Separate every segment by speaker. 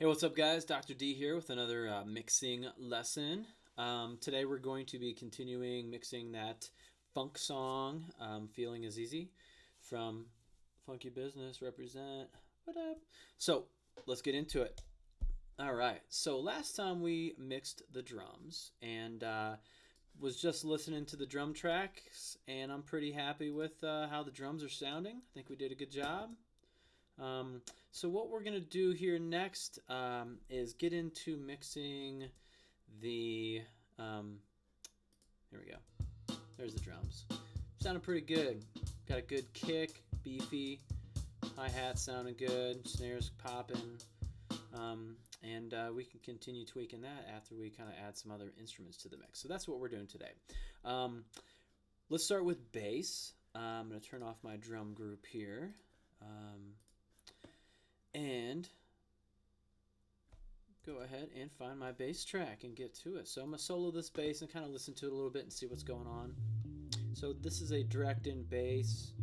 Speaker 1: Hey, what's up, guys? Dr. D here with another mixing lesson. Today we're going to be continuing mixing that funk song, Feeling is Easy, from Funky Business Represent. What up? So let's get into it. All right. So last time we mixed the drums and was just listening to the drum tracks, and I'm pretty happy with how the drums are sounding. I think we did a good job. So what we're going to do here next is get into mixing the, here we go. There's the drums. Sounding pretty good. Got a good kick, beefy, hi-hat sounding good, snares popping, and we can continue tweaking that after we kind of add some other instruments to the mix. So that's what we're doing today. Let's start with bass. I'm going to turn off my drum group here. And go ahead and find my bass track and get to it. So I'm going to solo this bass and kind of listen to it a little bit and see what's going on. So this is a direct in bass.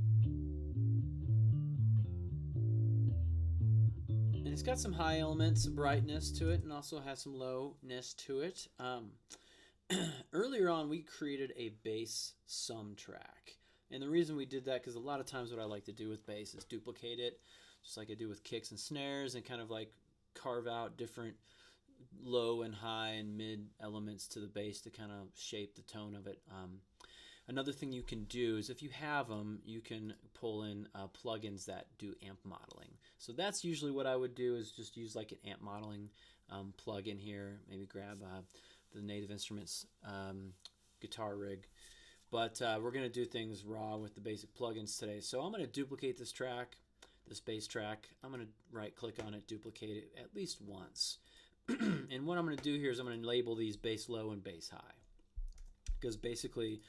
Speaker 1: And it's got some high elements, some brightness to it, and also has some lowness to it. Earlier on, we created a bass sum track. And the reason we did that, because a lot of times what I like to do with bass is duplicate it, just like I do with kicks and snares, and kind of like carve out different low and high and mid elements to the bass to kind of shape the tone of it. Another thing you can do is if you have them, you can pull in plugins that do amp modeling. So that's usually what I would do, is just use like an amp modeling plugin here. Maybe grab the Native Instruments guitar rig. But we're going to do things raw with the basic plugins today. So I'm going to duplicate this track, this bass track. I'm going to right click on it, duplicate it at least once. And what I'm going to do here is I'm going to label these bass low and bass high. Because basically,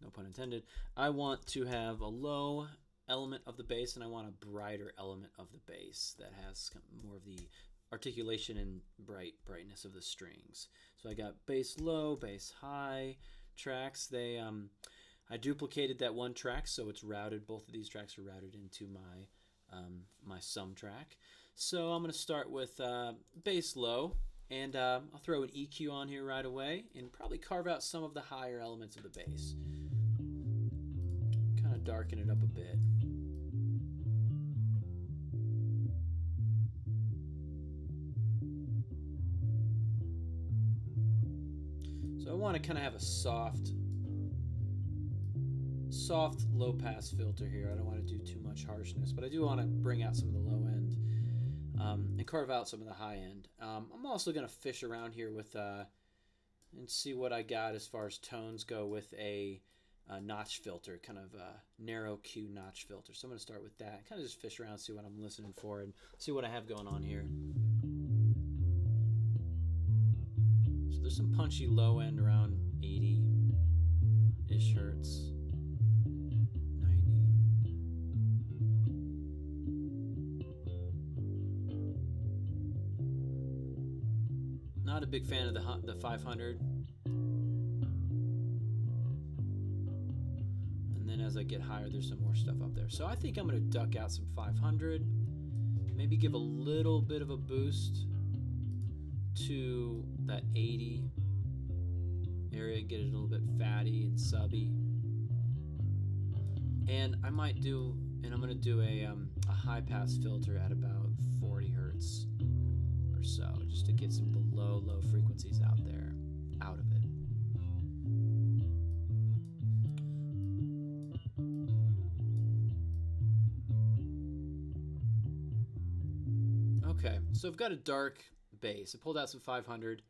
Speaker 1: no pun intended, I want to have a low element of the bass and I want a brighter element of the bass that has more of the articulation and brightness of the strings. So I got bass low, bass high tracks. I duplicated that one track, so it's routed. Both of these tracks are routed into my my sum track. So I'm going to start with bass low, and I'll throw an EQ on here right away and probably carve out some of the higher elements of the bass. Kind of darken it up a bit. So I want to kind of have a soft low pass filter here. I don't want to do too much harshness, but I do want to bring out some of the low end and carve out some of the high end. I'm also going to fish around here with and see what I got as far as tones go with a notch filter, kind of a narrow Q notch filter. So I'm going to start with that, kind of just fish around, see what I'm listening for, and see what I have going on here. So there's some punchy low end around 80-ish hertz. 90. Not a big fan of the 500. And then as I get higher, there's some more stuff up there. So I think I'm going to duck out some 500. Maybe give a little bit of a boost to that 80 area, get it a little bit fatty and subby. And I'm going to do a high pass filter at about 40 hertz or so, just to get some of the low frequencies out of it. Okay, so I've got a dark bass. I pulled out some 500,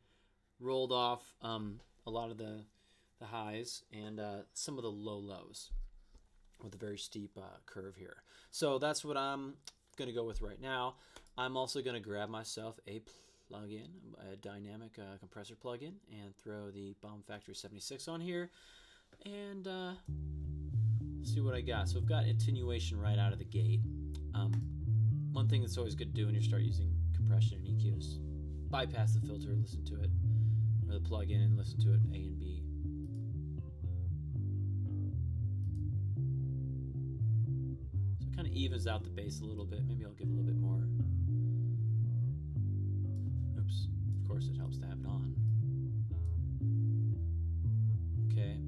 Speaker 1: rolled off a lot of the highs and some of the lows with a very steep curve here. So that's what I'm going to go with right now. I'm also going to grab myself a plugin, a dynamic compressor plugin, and throw the Bomb Factory 76 on here and see what I got. So I've got attenuation right out of the gate. One thing that's always good to do when you start using compression and EQ is bypass the filter, listen to it, or the plugin and listen to it A and B. So it kind of evens out the bass a little bit. Maybe I'll give a little bit more. course it helps to have it on. Okay,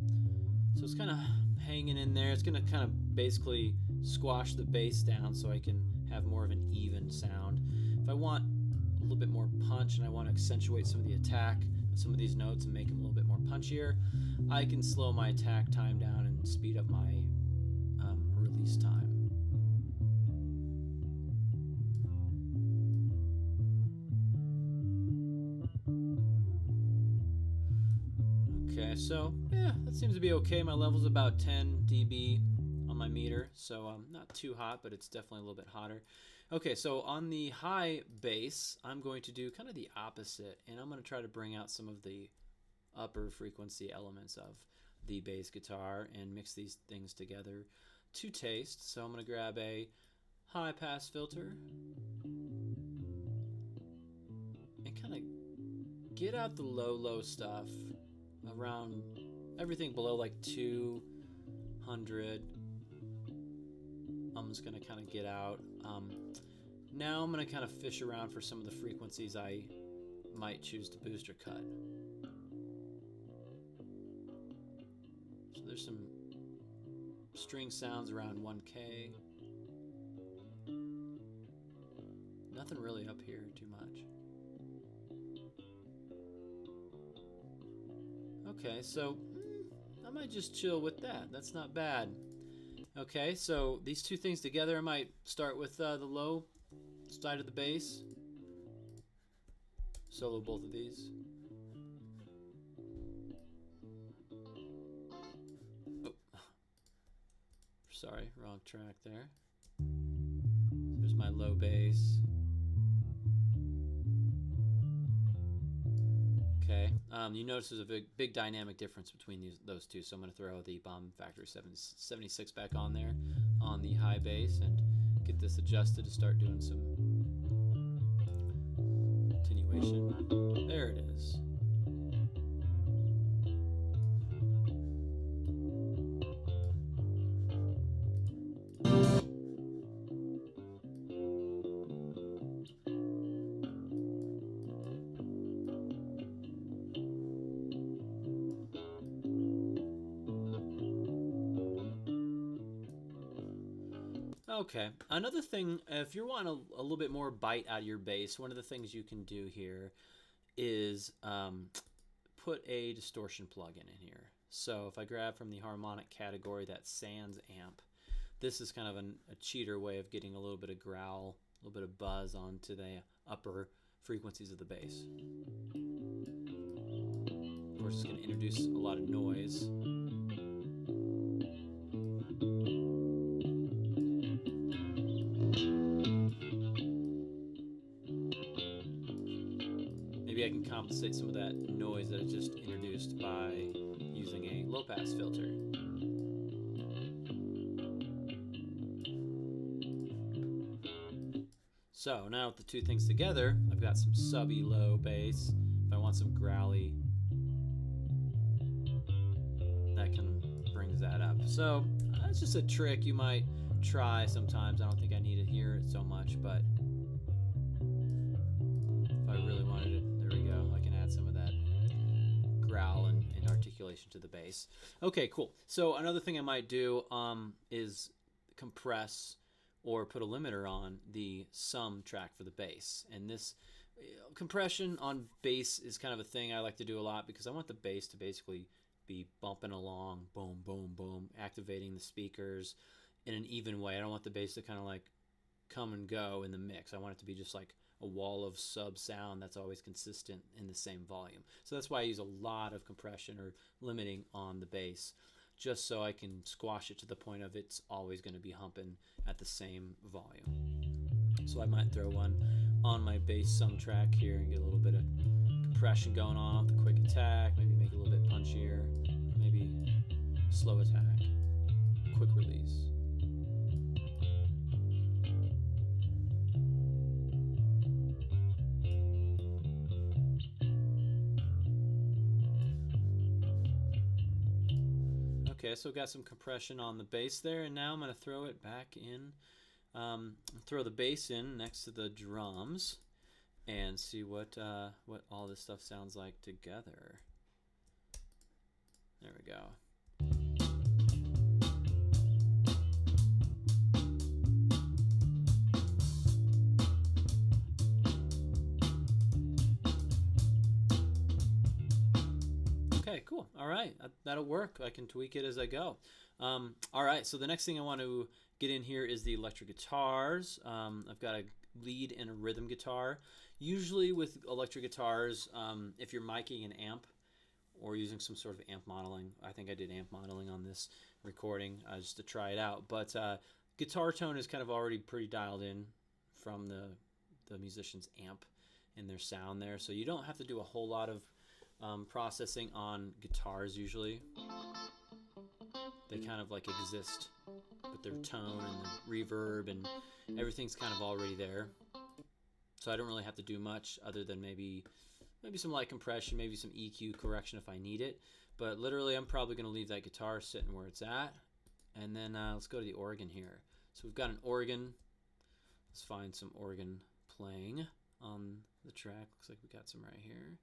Speaker 1: so it's kind of hanging in there. It's going to kind of basically squash the bass down so I can have more of an even sound. If I want a little bit more punch and I want to accentuate some of the attack of some of these notes and make them a little bit more punchier, I can slow my attack time down and speed up my release time. Okay, so yeah, that seems to be okay. My level's about 10 dB on my meter, so not too hot, but it's definitely a little bit hotter. Okay, so on the high bass, I'm going to do kind of the opposite, and I'm going to try to bring out some of the upper frequency elements of the bass guitar and mix these things together to taste. So I'm going to grab a high pass filter and kind of get out the low stuff around everything below like 200. I'm just going to kind of get out. Now I'm going to kind of fish around for some of the frequencies I might choose to boost or cut. So there's some string sounds around 1K. Nothing really up here too much. Okay, so I might just chill with that. That's not bad. Okay, so these two things together, I might start with the low side of the bass. Solo both of these. Oh, sorry, wrong track there. There's my low bass. Okay, you notice there's a big dynamic difference between those two, so I'm going to throw the bomb factor 76 back on there on the high bass and get this adjusted to start doing some attenuation. There it is. Okay, another thing, if you're wanting a little bit more bite out of your bass, one of the things you can do here is put a distortion plugin in here. So if I grab from the harmonic category that Sans amp, this is kind of a cheater way of getting a little bit of growl, a little bit of buzz onto the upper frequencies of the bass. Of course, it's going to introduce a lot of noise. Maybe I can compensate some of that noise that is just introduced by using a low-pass filter. So now with the two things together, I've got some subby low bass. If I want some growly, that kind of brings that up. So that's just a trick you might try sometimes. I don't think I need to hear it so much, but if I really wanted it, there we go. I can add some of that growl and articulation to the bass. Okay, cool. So another thing I might do is compress or put a limiter on the sum track for the bass. And this compression on bass is kind of a thing I like to do a lot because I want the bass to basically be bumping along, boom, boom, boom, activating the speakers in an even way. I don't want the bass to kind of like come and go in the mix. I want it to be just like a wall of sub sound that's always consistent in the same volume. So that's why I use a lot of compression or limiting on the bass, just so I can squash it to the point of it's always going to be humping at the same volume. So I might throw one on my bass sum track here and get a little bit of compression going on with the quick attack, maybe make it a little bit punchier, maybe slow attack, quick release. Okay, so got some compression on the bass there, and now I'm going to throw it back in, throw the bass in next to the drums, and see what all this stuff sounds like together. There we go. Okay, cool. All right, that'll work. I can tweak it as I go. All right, so the next thing I want to get in here is the electric guitars. I've got a lead and a rhythm guitar. Usually with electric guitars, if you're miking an amp or using some sort of amp modeling, I think I did amp modeling on this recording just to try it out. But guitar tone is kind of already pretty dialed in from the musician's amp and their sound there, so you don't have to do a whole lot of processing on guitars usually. They kind of like exist with their tone and the reverb, and everything's kind of already there. So I don't really have to do much other than maybe some light compression, maybe some EQ correction if I need it. But literally I'm probably going to leave that guitar sitting where it's at. And then let's go to the organ here. So we've got an organ. Let's find some organ playing on the track. Looks like we got some right here.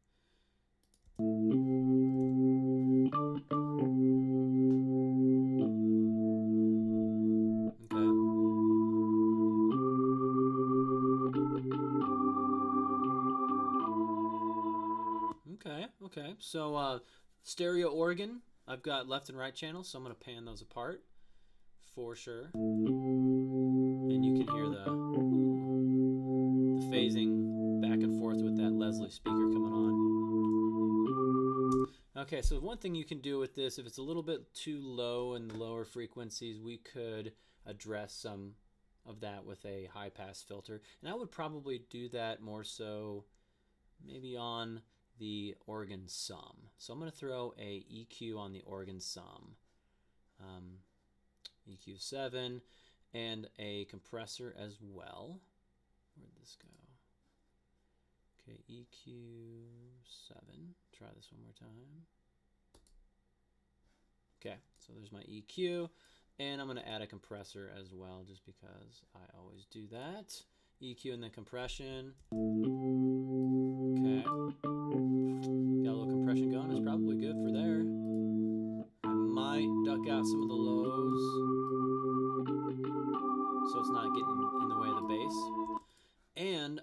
Speaker 1: Okay. So stereo organ, I've got left and right channels, so I'm going to pan those apart for sure. And you can hear the phasing back and forth with that Leslie speaker coming on. Okay, so one thing you can do with this, if it's a little bit too low in the lower frequencies, we could address some of that with a high pass filter. And I would probably do that more so maybe on the organ sum. So I'm going to throw a EQ on the organ sum, EQ 7, and a compressor as well. Where'd this go? Okay, EQ 7. Try this one more time. Okay, so there's my EQ, and I'm going to add a compressor as well, just because I always do that. EQ and then compression. Okay. Got a little compression going. It's probably good for there. I might duck out some of the lows so it's not getting in the way of the bass. And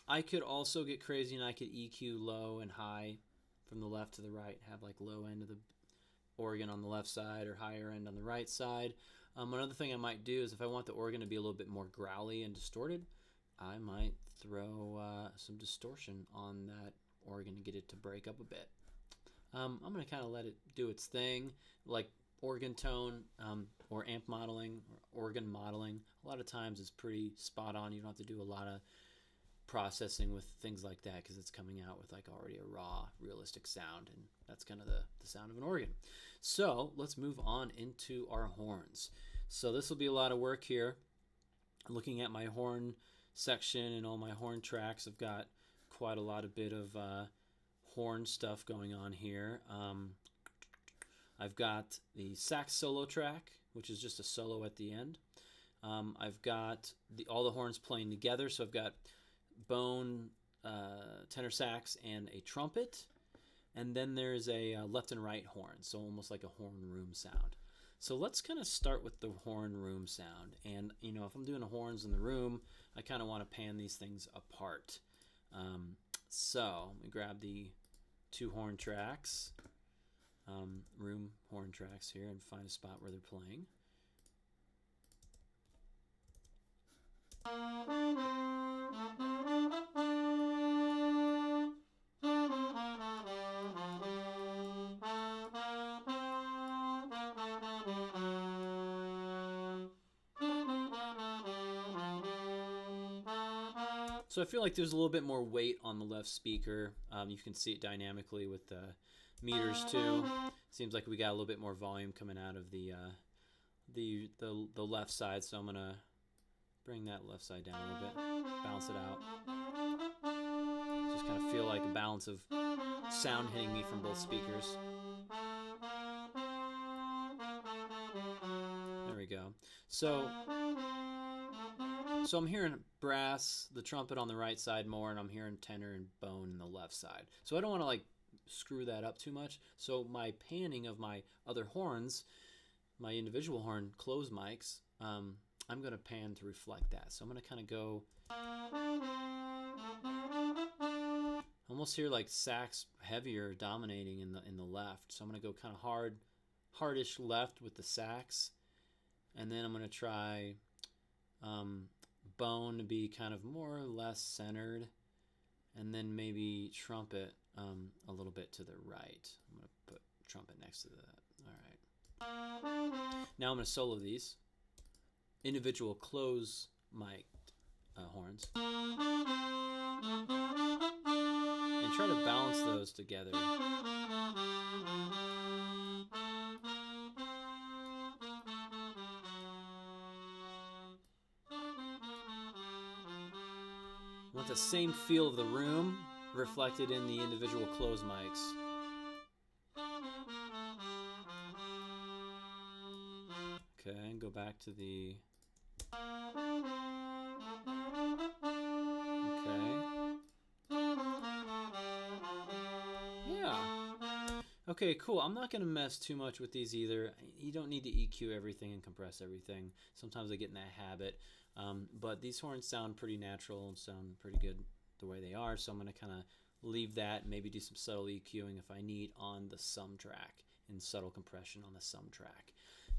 Speaker 1: I could also get crazy and I could EQ low and high from the left to the right. Have like low end of the organ on the left side or higher end on the right side. Another thing I might do is if I want the organ to be a little bit more growly and distorted, I might throw some distortion on that organ to get it to break up a bit. I'm going to kind of let it do its thing, like organ tone or amp modeling or organ modeling. A lot of times it's pretty spot on. You don't have to do a lot of processing with things like that because it's coming out with like already a raw, realistic sound, and that's kind of the sound of an organ. So let's move on into our horns. So this will be a lot of work here. Looking at my horn section and all my horn tracks, I've got quite a lot of bit of horn stuff going on here. I've got the sax solo track, which is just a solo at the end. I've got all the horns playing together, so I've got bone, tenor sax, and a trumpet. And then there's a left and right horn, so almost like a horn room sound. So let's kind of start with the horn room sound. And, you know, if I'm doing horns in the room, I kind of want to pan these things apart. So let me grab the two horn tracks, room horn tracks here, and find a spot where they're playing. So I feel like there's a little bit more weight on the left speaker. You can see it dynamically with the meters too. Seems like we got a little bit more volume coming out of the left side. So I'm gonna bring that left side down a little bit, balance it out. Just kind of feel like a balance of sound hitting me from both speakers. There we go. So So I'm hearing brass, the trumpet on the right side more, and I'm hearing tenor and bone in the left side. So I don't want to like screw that up too much. So my panning of my other horns, my individual horn closed mics, I'm going to pan to reflect that. So I'm going to kind of go, almost hear like sax heavier dominating in the left. So I'm going to go kind of hardish left with the sax, and then I'm going to try bone to be kind of more or less centered, and then maybe trumpet a little bit to the right. I'm going to put trumpet next to that. All right. Now I'm going to solo these individual close mic horns and try to balance those together. I want the same feel of the room reflected in the individual close mics. Okay, and go back to the... Okay, cool. I'm not going to mess too much with these either. You don't need to EQ everything and compress everything. Sometimes I get in that habit. But these horns sound pretty natural and sound pretty good the way they are. So I'm going to kind of leave that and maybe do some subtle EQing if I need on the sum track and subtle compression on the sum track.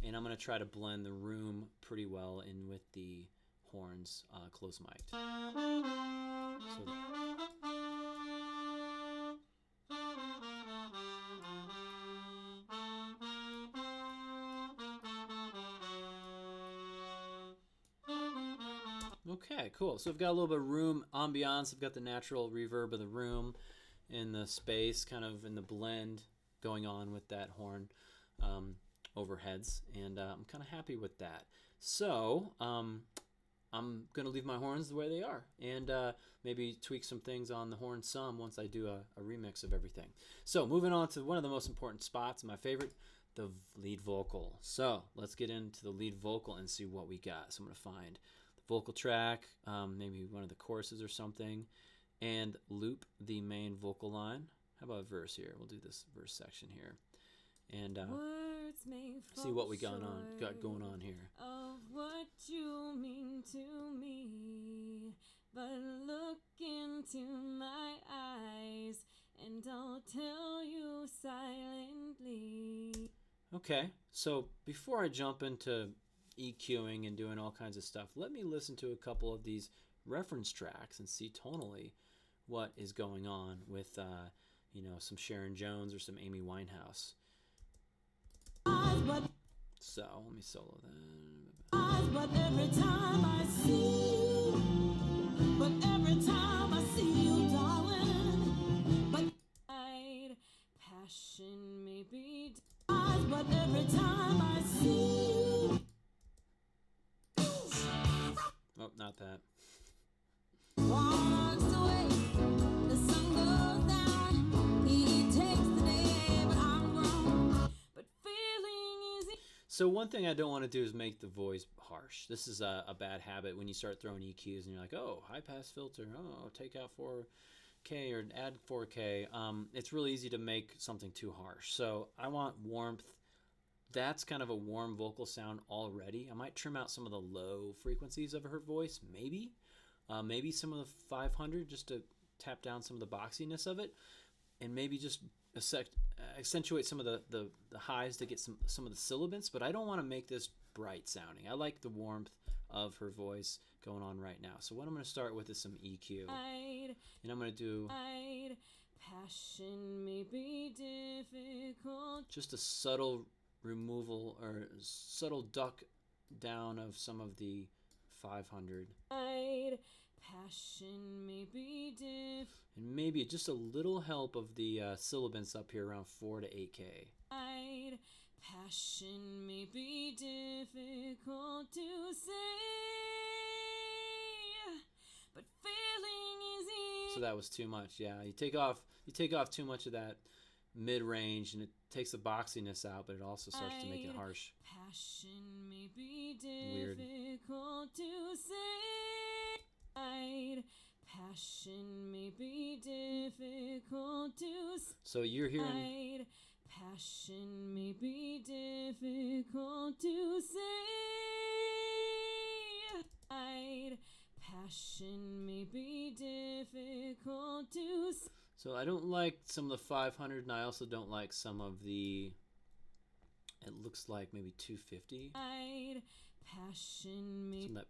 Speaker 1: And I'm going to try to blend the room pretty well in with the horns close mic'd. So, okay, cool. So I've got a little bit of room ambiance. I've got the natural reverb of the room in the space, kind of in the blend going on with that horn overheads, and I'm kind of happy with that. So I'm going to leave my horns the way they are, and maybe tweak some things on the horn some once I do a remix of everything. So moving on to one of the most important spots, my favorite, the lead vocal. So let's get into the lead vocal and see what we got. So I'm going to find vocal track, maybe one of the choruses or something, and loop the main vocal line. How about a verse here? We'll do this verse section here, and see what we got going on here.
Speaker 2: Of what you mean to me, but look into my eyes, and I'll tell you silently.
Speaker 1: Okay, so before I jump into EQing and doing all kinds of stuff, let me listen to a couple of these reference tracks and see tonally what is going on with some Sharon Jones or some Amy Winehouse. So let me solo that.
Speaker 2: But every time I see you, darling, but passion may be disguised, but every time I see you.
Speaker 1: Oh, not that.
Speaker 2: Walks away, the sun goes down, he takes the day, but I'm wrong, but feeling easy.
Speaker 1: So one thing I don't want to do is make the voice harsh. This is a bad habit when you start throwing EQs and you're like, oh, high pass filter, oh, take out 4K or add 4K. It's really easy to make something too harsh. So I want warmth. That's kind of a warm vocal sound already. I might trim out some of the low frequencies of her voice, maybe. Maybe some of the 500 just to tap down some of the boxiness of it, and maybe just accentuate some of the highs to get some of the sibilants. But I don't want to make this bright sounding. I like the warmth of her voice going on right now. So what I'm going to start with is some EQ, and I'm going to do
Speaker 2: passion may be difficult.
Speaker 1: just a subtle removal or subtle duck down of some of the 500.
Speaker 2: Passion may be difficult.
Speaker 1: And maybe just a little help of the sibilants up here around 4 to 8K.
Speaker 2: Passion may be difficult to say, but feeling easy.
Speaker 1: So that was too much. Yeah, you take off too much of that mid-range, and it takes the boxiness out, but it also starts to make it harsh.
Speaker 2: Passion may be
Speaker 1: Weird.
Speaker 2: difficult to say. passion may be difficult to
Speaker 1: So you're hearing.
Speaker 2: hide. Passion may be difficult to say. Hide. Passion may be difficult to say.
Speaker 1: So I don't like some of the 500, and I also don't like some of the. It looks like maybe 250.
Speaker 2: Hide. Passion may.
Speaker 1: Some of that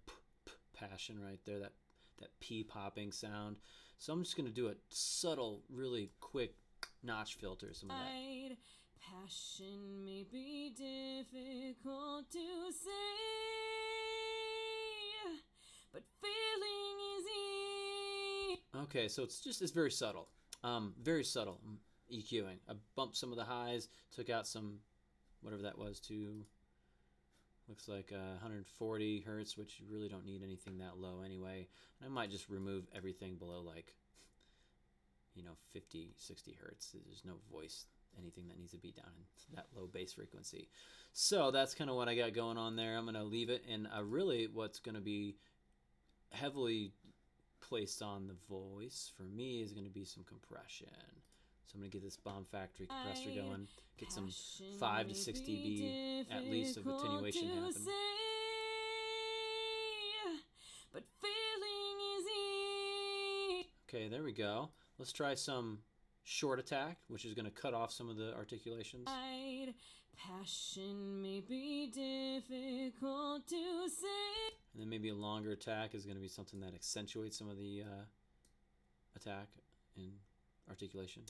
Speaker 1: passion right there, that P popping sound. So I'm just gonna do a subtle, really quick notch filter. Some of that.
Speaker 2: Hide. Passion may be difficult to say, but feeling is easy.
Speaker 1: Okay, so it's very subtle. Very subtle EQing. I bumped some of the highs, took out some, whatever that was, to looks like 140 hertz, which you really don't need anything that low anyway. And I might just remove everything below like 50, 60 hertz. There's no voice, anything that needs to be down in that low bass frequency. So that's kind of what I got going on there. I'm going to leave it, and really what's going to be heavily placed on the voice for me is going to be some compression. So I'm going to get this Bomb Factory compressor going, get some 5 to 6 dB at least of attenuation happen.
Speaker 2: But feeling is easy.
Speaker 1: Okay, there we go. Let's try some short attack, which is going to cut off some of the articulations.
Speaker 2: Passion may be difficult to say.
Speaker 1: And then maybe a longer attack is going to be something that accentuates some of the attack and articulation.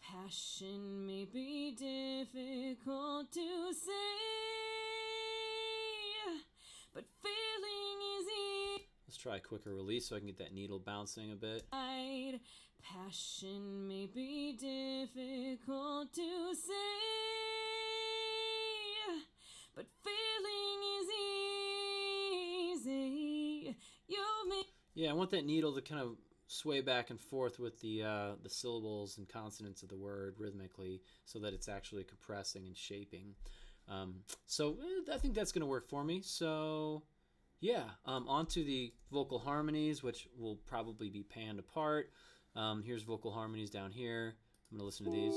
Speaker 2: Passion may be difficult to say, but feeling is easy.
Speaker 1: Let's try a quicker release so I can get that needle bouncing a bit.
Speaker 2: Passion may be difficult to say, but feeling is easy. You'll make.
Speaker 1: Yeah, I want that needle to kind of sway back and forth with the syllables and consonants of the word rhythmically, so that it's actually compressing and shaping. So I think that's going to work for me. So yeah, onto the vocal harmonies, which will probably be panned apart. Here's vocal harmonies down here. I'm going to listen to these.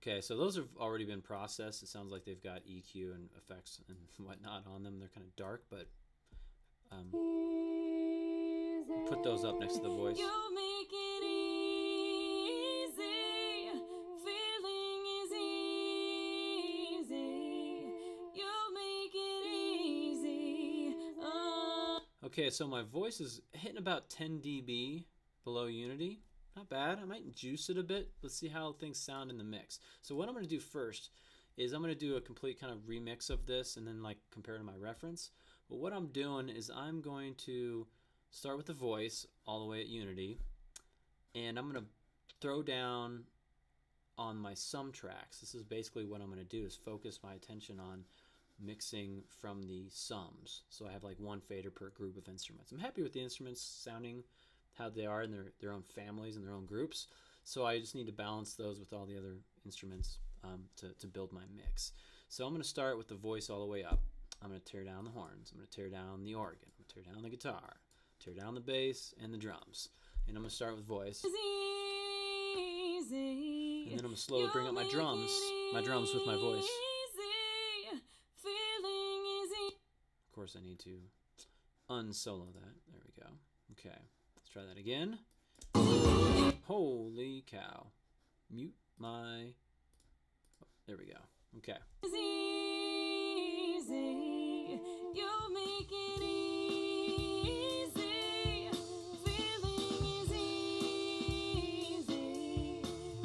Speaker 1: Okay, so those have already been processed. It sounds like they've got EQ and effects and whatnot on them. They're kind of dark, but put those up next to the voice.
Speaker 2: You'll make it easy. Feeling is easy. You'll make it easy. Oh.
Speaker 1: Okay, so my voice is hitting about 10 dB below unity. Not bad. I might juice it a bit. Let's see how things sound in the mix. So what I'm going to do first is I'm going to do a complete kind of remix of this and then like compare to my reference. But what I'm doing is I'm going to start with the voice all the way at unity, and I'm going to throw down on my sum tracks. This is basically what I'm going to do, is focus my attention on mixing from the sums. So I have like one fader per group of instruments. I'm happy with the instruments sounding how they are in their own families and their own groups. So I just need to balance those with all the other instruments to build my mix. So I'm going to start with the voice all the way up. I'm going to tear down the horns. I'm going to tear down the organ. I'm going to tear down the guitar. Tear down the bass and the drums. And I'm going to start with voice. And then I'm going to slowly bring up my drums with my voice. Of course, I need to unsolo that. There we go. Okay. Let's try that again. Holy cow. Mute my... Oh, there we go. Okay.
Speaker 2: You'll make it easy. Feeling is easy.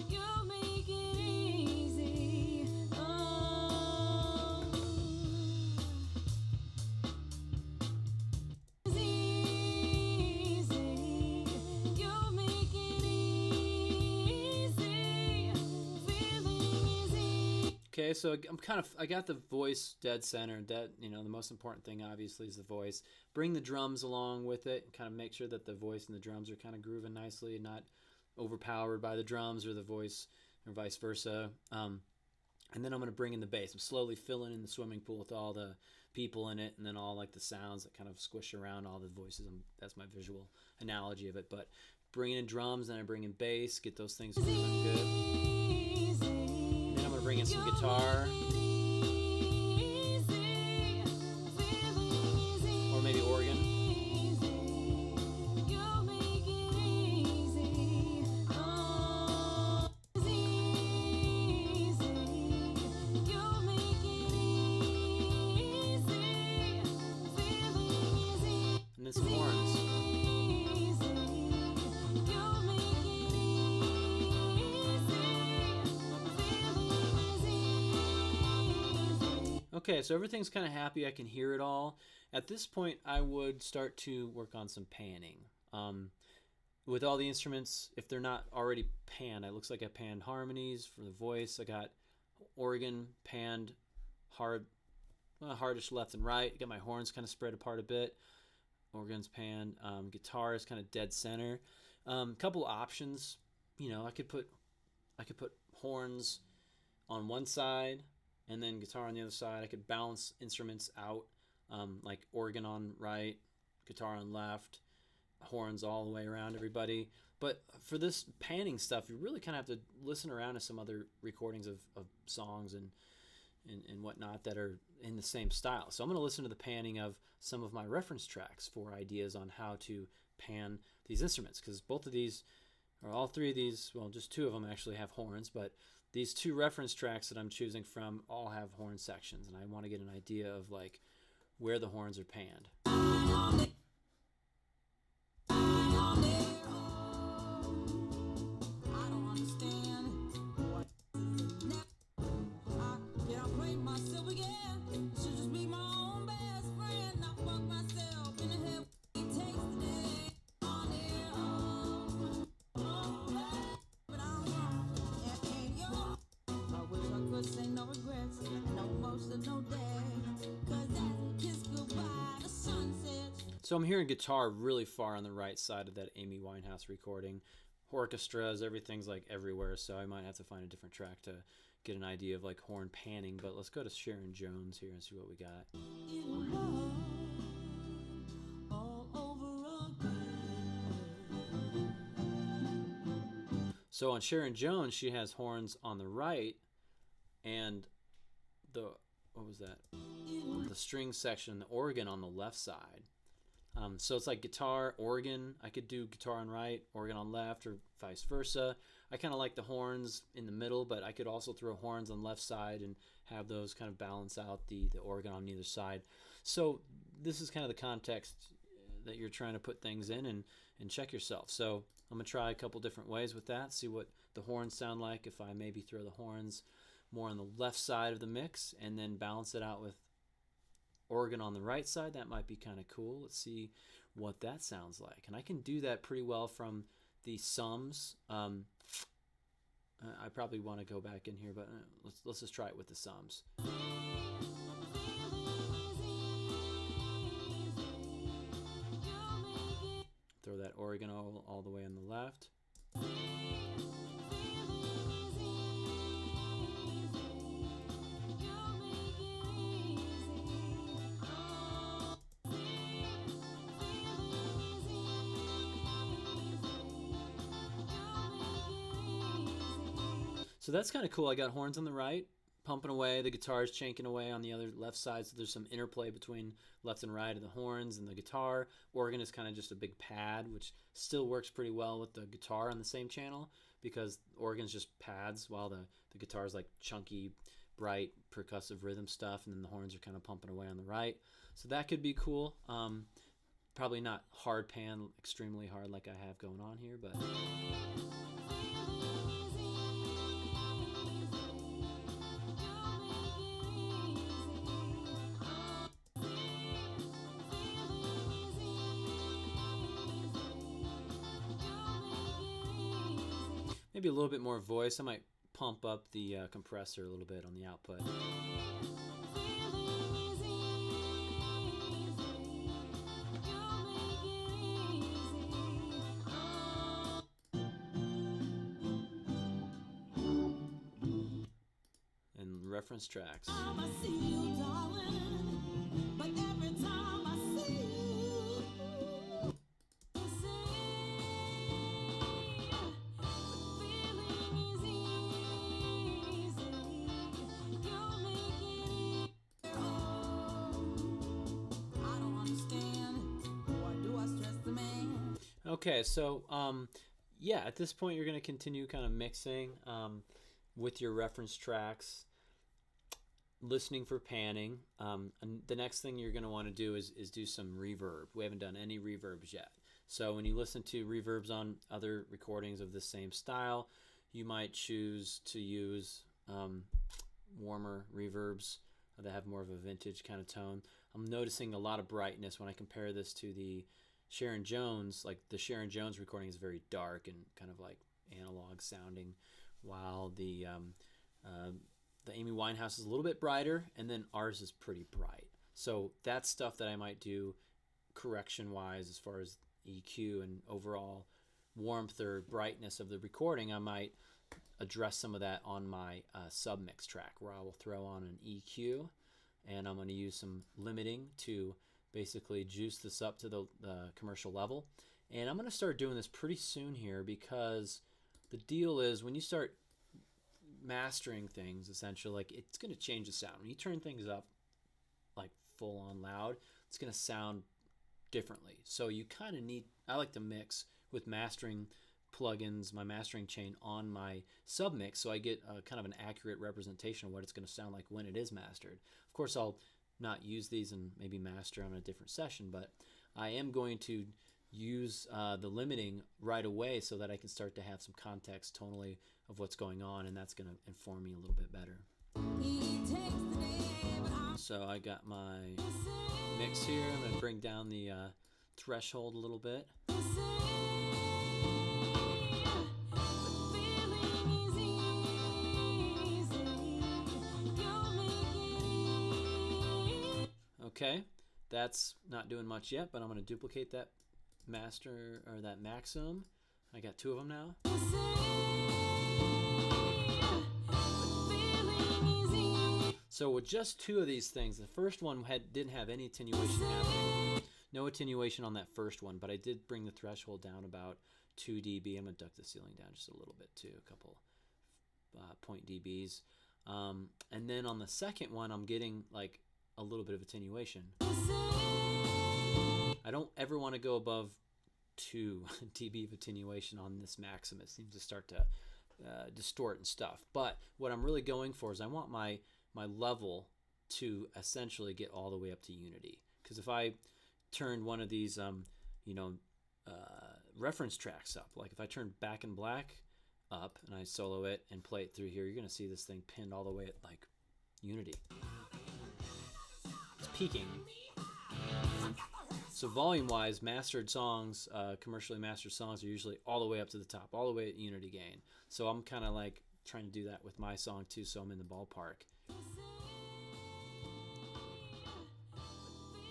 Speaker 2: You'll make it easy. Oh. Easy. You'll make it easy. Feeling is easy.
Speaker 1: Okay, so I got the voice dead center. The most important thing obviously is the voice. Bring the drums along with it, and kind of make sure that the voice and the drums are kind of grooving nicely and not overpowered by the drums or the voice, or vice versa. And then I'm going to bring in the bass. I'm slowly filling in the swimming pool with all the people in it, and then all like the sounds that kind of squish around all the voices. That's my visual analogy of it. But bringing in drums, then I bring in bass, get those things moving good. And then I'm going to bring in some guitar. Or maybe organ. And then some horns. Okay, so everything's kind of happy. I can hear it all. At this point, I would start to work on some panning. With all the instruments, if they're not already panned, it looks like I panned harmonies for the voice. I got organ panned hardish left and right. I got my horns kind of spread apart a bit. Organs panned. Guitar is kind of dead center. Couple options. I could put horns on one side and then guitar on the other side. I could balance instruments out, like organ on right, guitar on left, horns all the way around everybody. But for this panning stuff, you really kind of have to listen around to some other recordings of songs and whatnot that are in the same style. So I'm going to listen to the panning of some of my reference tracks for ideas on how to pan these instruments, because both of these, or all three of these, well, just two of them actually have horns, but these two reference tracks that I'm choosing from all have horn sections, and I want to get an idea of like where the horns are panned. So I'm hearing guitar really far on the right side of that Amy Winehouse recording. Orchestras, everything's like everywhere, so I might have to find a different track to get an idea of like horn panning. But let's go to Sharon Jones here and see what we got. So on Sharon Jones, she has horns on the right, and the string section, the organ on the left side. So it's like guitar, organ. I could do guitar on right, organ on left, or vice versa. I kind of like the horns in the middle, but I could also throw horns on the left side and have those kind of balance out the organ on either side. So this is kind of the context that you're trying to put things in and check yourself. So I'm going to try a couple different ways with that, see what the horns sound like if I maybe throw the horns more on the left side of the mix and then balance it out with organ on the right side. That might be kind of cool. Let's see what that sounds like. And I can do that pretty well from the sums. I probably want to go back in here, but let's just try it with the sums. Throw that organ all the way on the left. So that's kind of cool. I got horns on the right, pumping away. The guitar is chanking away on the other left side. So there's some interplay between left and right of the horns and the guitar. Organ is kind of just a big pad, which still works pretty well with the guitar on the same channel because organ's just pads while the guitar is like chunky, bright, percussive rhythm stuff. And then the horns are kind of pumping away on the right. So that could be cool. Probably not hard pan, extremely hard like I have going on here, but... maybe a little bit more voice. I might pump up the compressor a little bit on the output. And reference tracks.
Speaker 2: I see you, darling, but every time I see you, the feeling is easy. You make it easy. Oh, I don't understand. Why do I stress the man?
Speaker 1: Okay, so yeah, at this point you're going to continue kind of mixing with your reference tracks, listening for panning. And the next thing you're going to want to do is do some reverb. We haven't done any reverbs yet. So when you listen to reverbs on other recordings of the same style, you might choose to use warmer reverbs that have more of a vintage kind of tone. I'm noticing a lot of brightness when I compare this to the Sharon Jones. Like the Sharon Jones recording is very dark and kind of like analog sounding, while the Amy Winehouse is a little bit brighter, and then ours is pretty bright. So that's stuff that I might do correction-wise as far as EQ and overall warmth or brightness of the recording. I might address some of that on my submix track, where I will throw on an EQ, and I'm going to use some limiting to basically juice this up to the commercial level. And I'm going to start doing this pretty soon here, because the deal is when you start mastering things, essentially, like, it's going to change the sound. When you turn things up like full on loud, it's going to sound differently. So you kind of need, I like to mix with mastering plugins, my mastering chain on my submix, so I get a kind of an accurate representation of what it's going to sound like when it is mastered. Of course, I'll not use these and maybe master on a different session, but I am going to use the limiting right away so that I can start to have some context tonally of what's going on, and that's going to inform me a little bit better. So I got my mix here. I'm going to bring down the threshold a little bit. Okay, that's not doing much yet, but I'm going to duplicate that master, or that maximum. I got two of them now. So with just two of these things, the first one didn't have any attenuation happening. No attenuation on that first one, but I did bring the threshold down about 2 dB. I'm going to duck the ceiling down just a little bit too, a couple point dBs. And then on the second one, I'm getting like a little bit of attenuation. I don't ever want to go above 2 dB of attenuation on this maximum. It seems to start to distort and stuff. But what I'm really going for is I want my level to essentially get all the way up to unity. Because if I turn one of these reference tracks up, like if I turn Back in Black up and I solo it and play it through here, you're going to see this thing pinned all the way at like unity. It's peaking. So volume-wise, mastered songs, commercially mastered songs, are usually all the way up to the top, all the way at unity gain. So I'm kind of like trying to do that with my song too, so I'm in the ballpark.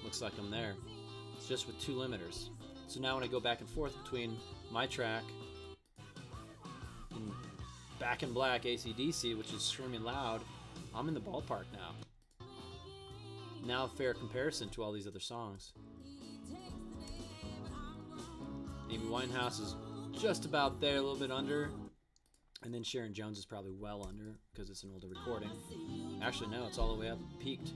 Speaker 1: Looks like I'm there. It's just with 2 limiters. So now when I go back and forth between my track and Back in Black AC/DC, which is screaming loud, I'm in the ballpark now. Now a fair comparison to all these other songs. Amy Winehouse is just about there, a little bit under. And then Sharon Jones is probably well under because it's an older recording. Actually, no, it's all the way up, peaked.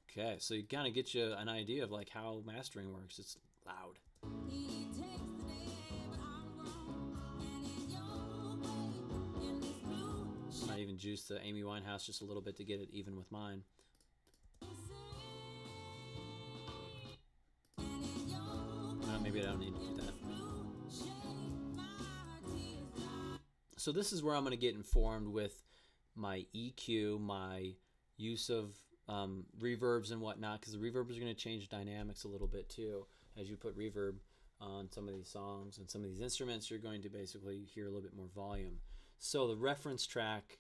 Speaker 1: Okay, so you kind of get you an idea of like how mastering works. It's loud. I even juiced the Amy Winehouse just a little bit to get it even with mine. Maybe I don't need to do that. So this is where I'm going to get informed with my EQ, my use of reverbs and whatnot, because the reverbs are going to change dynamics a little bit too. As you put reverb on some of these songs and some of these instruments, you're going to basically hear a little bit more volume. So the reference track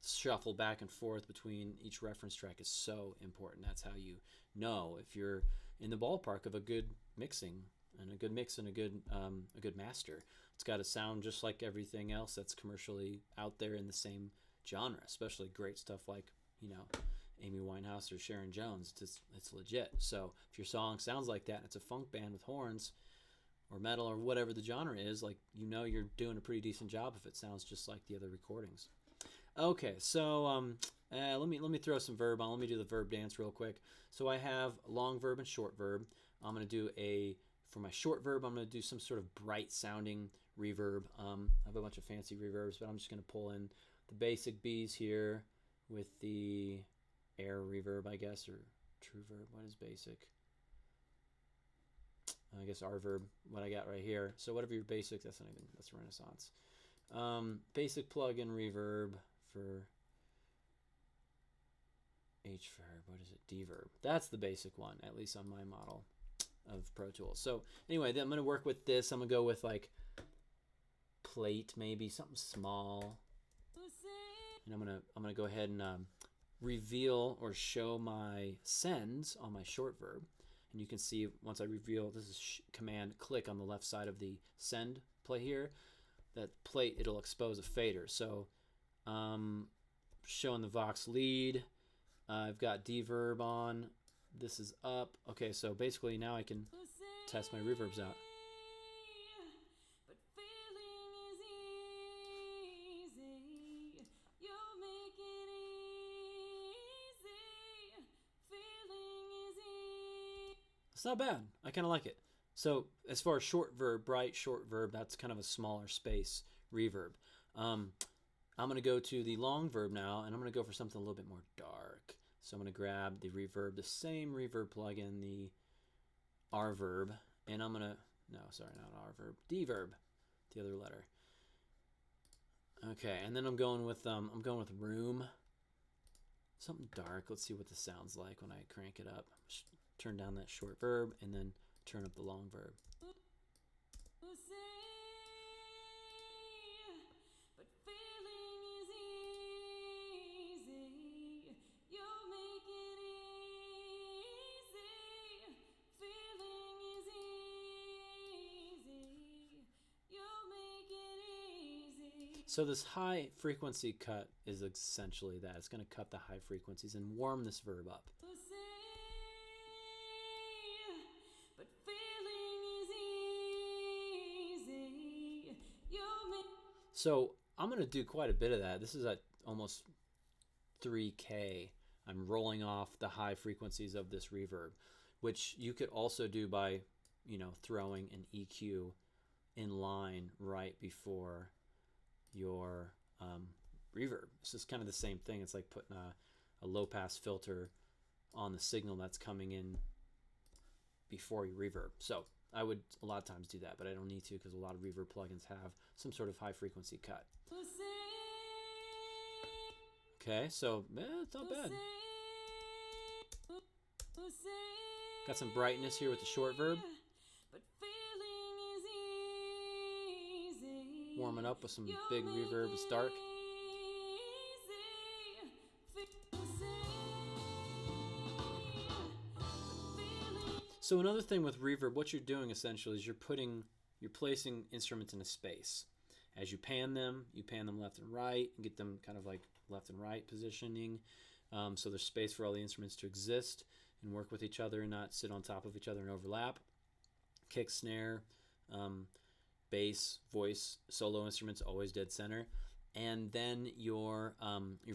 Speaker 1: shuffle back and forth between each reference track is so important. That's how you know if you're in the ballpark of a good mixing and a good mix and a good master. It's got to sound just like everything else that's commercially out there in the same genre, especially great stuff like, you know, Amy Winehouse or Sharon Jones. It's legit. So if your song sounds like that and it's a funk band with horns or metal or whatever the genre is, like, you know, you're doing a pretty decent job if it sounds just like the other recordings. Okay, so let me throw some verb on. Let me do the verb dance real quick. So I have long verb and short verb. I'm going to do for my short verb, I'm going to do some sort of bright sounding reverb. I have a bunch of fancy reverbs, but I'm just going to pull in the basic B's here with the air reverb, I guess, or true verb. What is basic? I guess R verb, what I got right here. So whatever your basic, that's Renaissance. Basic plug-in reverb for H verb. What is it? D verb. That's the basic one, at least on my model of Pro Tools. So anyway, then I'm going to work with this. I'm going to go with like plate, maybe something small. And I'm going to go ahead and reveal or show my sends on my short verb. And you can see once I reveal, this is command click on the left side of the send play here. That plate, it'll expose a fader. So showing the Vox lead. I've got D verb on. This is up. Okay, so basically now I can test my reverbs out. It's not bad. I kind of like it. So as far as short verb, bright short verb, that's kind of a smaller space reverb. I'm going to go to the long verb now, and I'm going to go for something a little bit more dark. So I'm going to grab the reverb, the same reverb plugin, the R verb, and I'm going to, no, sorry, not R verb, D verb, the other letter. Okay, and then I'm going with room, something dark. Let's see what this sounds like when I crank it up. Turn down that short verb, and then turn up the long verb. So this high frequency cut is essentially that. It's going to cut the high frequencies and warm this verb up. So I'm going to do quite a bit of that. This is at almost 3K. I'm rolling off the high frequencies of this reverb, which you could also do by, you know, throwing an EQ in line right before your reverb. It's just kind of the same thing. It's like putting a low pass filter on the signal that's coming in before your reverb. So I would a lot of times do that, but I don't need to because a lot of reverb plugins have some sort of high frequency cut. Okay, so it's not bad. Got some brightness here with the short verb. Warming up with some big reverb. It's dark. So another thing with reverb, what you're doing essentially is you're placing instruments in a space. As you pan them left and right and get them kind of like left and right positioning. So there's space for all the instruments to exist and work with each other and not sit on top of each other and overlap. Kick, snare, bass, voice, solo instruments always dead center. And then your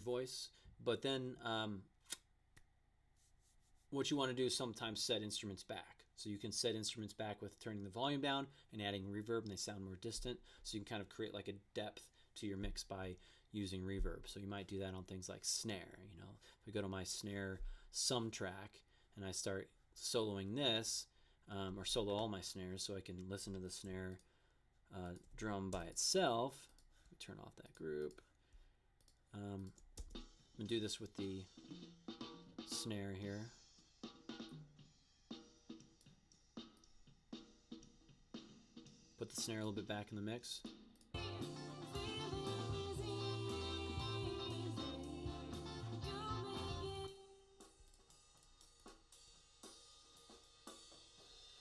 Speaker 1: voice. But then what you want to do is sometimes set instruments back. So you can set instruments back with turning the volume down and adding reverb, and they sound more distant. So you can kind of create like a depth to your mix by using reverb. So you might do that on things like snare. You know, if I go to my snare sum track and I start soloing this, or solo all my snares, so I can listen to the snare drum by itself. Turn off that group. I'm gonna do this with the snare here. Put the snare a little bit back in the mix.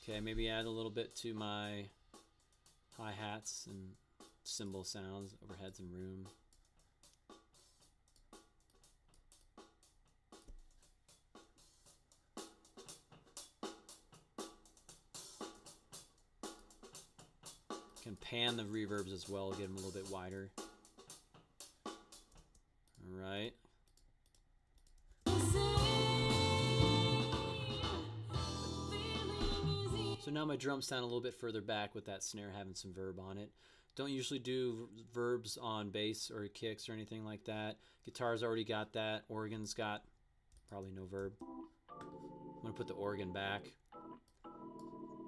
Speaker 1: Okay, maybe add a little bit to my hi-hats and cymbal sounds, overheads and room. Can pan the reverbs as well, get them a little bit wider. All right. So now my drums sound a little bit further back with that snare having some verb on it. Don't usually do verbs on bass or kicks or anything like that. Guitar's already got that. Organ's got probably no verb. I'm going to put the organ back.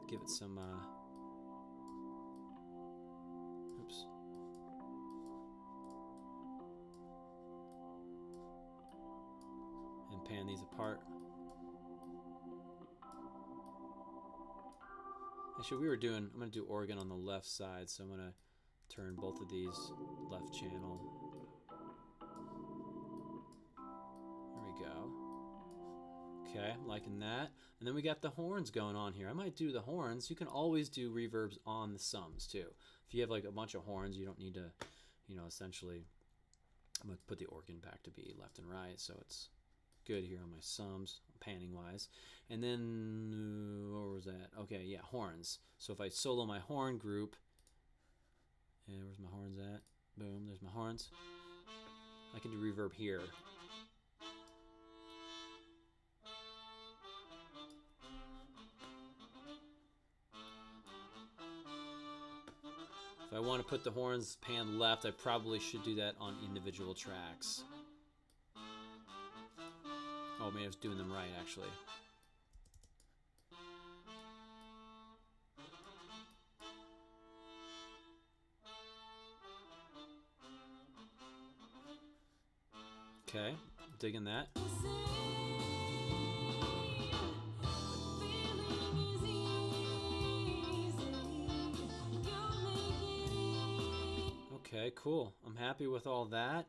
Speaker 1: Give it some... oops. And pan these apart. Actually, I'm going to do organ on the left side, so I'm going to turn both of these left channel. There we go. Okay, I'm liking that. And then we got the horns going on here. I might do the horns. You can always do reverbs on the sums too. If you have like a bunch of horns, you don't need to, essentially, I'm going to put the organ back to be left and right, so it's good here on my sums, panning wise. And then, where was that? Okay, yeah, horns. So if I solo my horn group, and where's my horns at? Boom, there's my horns. I can do reverb here. If I want to put the horns pan left, I probably should do that on individual tracks. Oh, maybe I was doing them right, actually. Okay, digging that. Okay, cool. I'm happy with all that.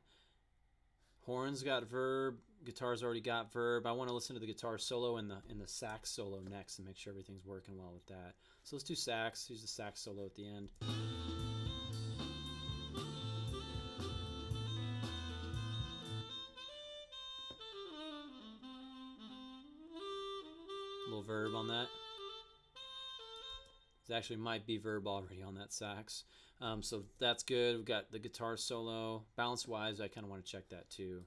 Speaker 1: Horns got verb, guitar's already got verb. I want to listen to the guitar solo and the sax solo next and make sure everything's working well with that. So let's do sax. Use the sax solo at the end. A little verb on that. There actually might be verb already on that sax. So that's good. We've got the guitar solo. Balance wise, I kind of want to check that too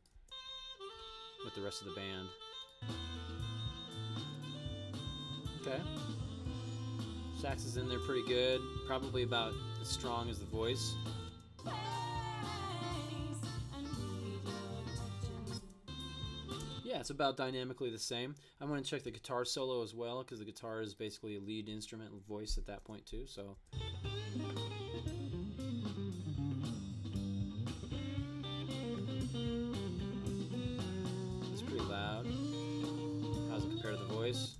Speaker 1: with the rest of the band. Okay. Sax is in there pretty good. Probably about as strong as the voice. Yeah, it's about dynamically the same. I want to check the guitar solo as well because the guitar is basically a lead instrument with voice at that point too. So. It's pretty loud. How's it compare to the voice?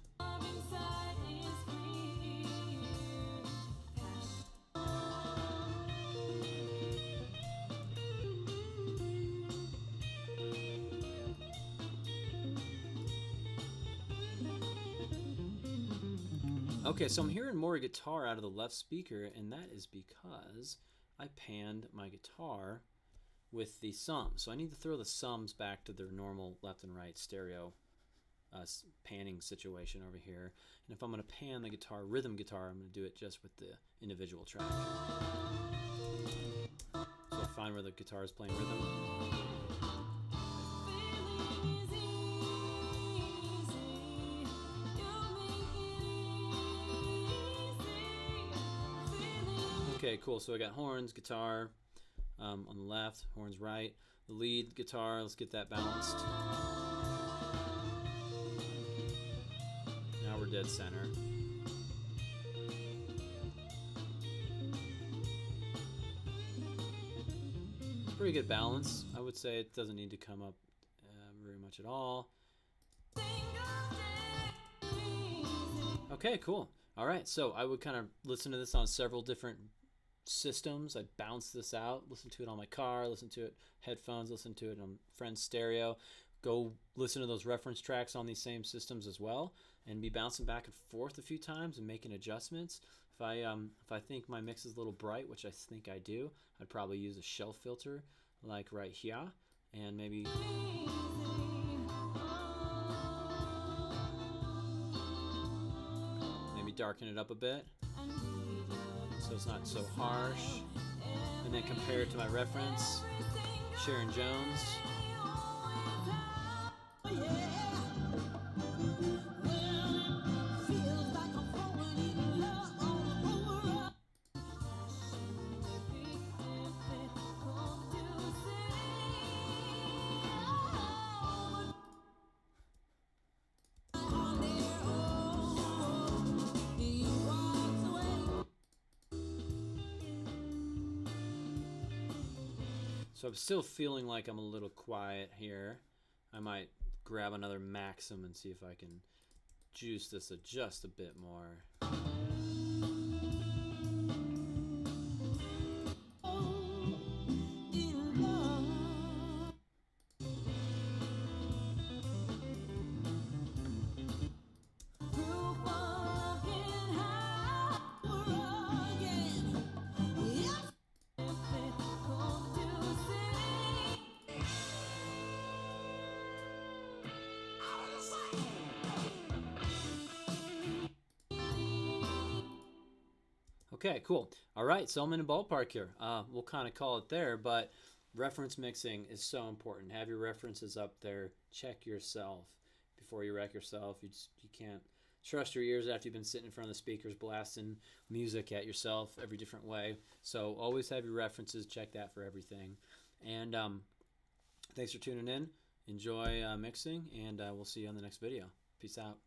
Speaker 1: Okay, so I'm hearing more guitar out of the left speaker, and that is because I panned my guitar with the sums. So I need to throw the sums back to their normal left and right stereo panning situation over here. And if I'm going to pan the guitar, rhythm guitar, I'm going to do it just with the individual track. So find where the guitar is playing rhythm. Okay, cool. So I got horns, guitar on the left, horns right. The lead guitar, let's get that balanced. Now we're dead center. Pretty good balance. I would say it doesn't need to come up very much at all. Okay, cool. All right, so I would kind of listen to this on several different systems. I'd bounce this out, listen to it on my car, listen to it headphones, listen to it on friend's stereo. Go listen to those reference tracks on these same systems as well, and be bouncing back and forth a few times and making adjustments. If I think my mix is a little bright, which I think I do, I'd probably use a shelf filter like right here, and maybe darken it up a bit. so it's not so harsh. And then compare it to my reference, Sharon Jones. So I'm still feeling like I'm a little quiet here. I might grab another Maxim and see if I can juice this just a bit more. Okay, cool. All right, so I'm in a ballpark here. We'll kind of call it there, but reference mixing is so important. Have your references up there. Check yourself before you wreck yourself. You can't trust your ears after you've been sitting in front of the speakers blasting music at yourself every different way. So always have your references. Check that for everything. And thanks for tuning in. Enjoy mixing, and we'll see you on the next video. Peace out.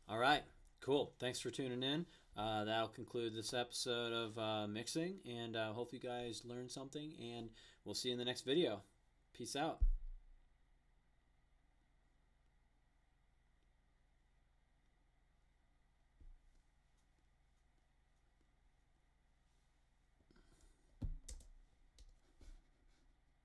Speaker 1: All right, cool. Thanks for tuning in. That'll conclude this episode of mixing, and hope you guys learned something, and we'll see you in the next video. Peace out.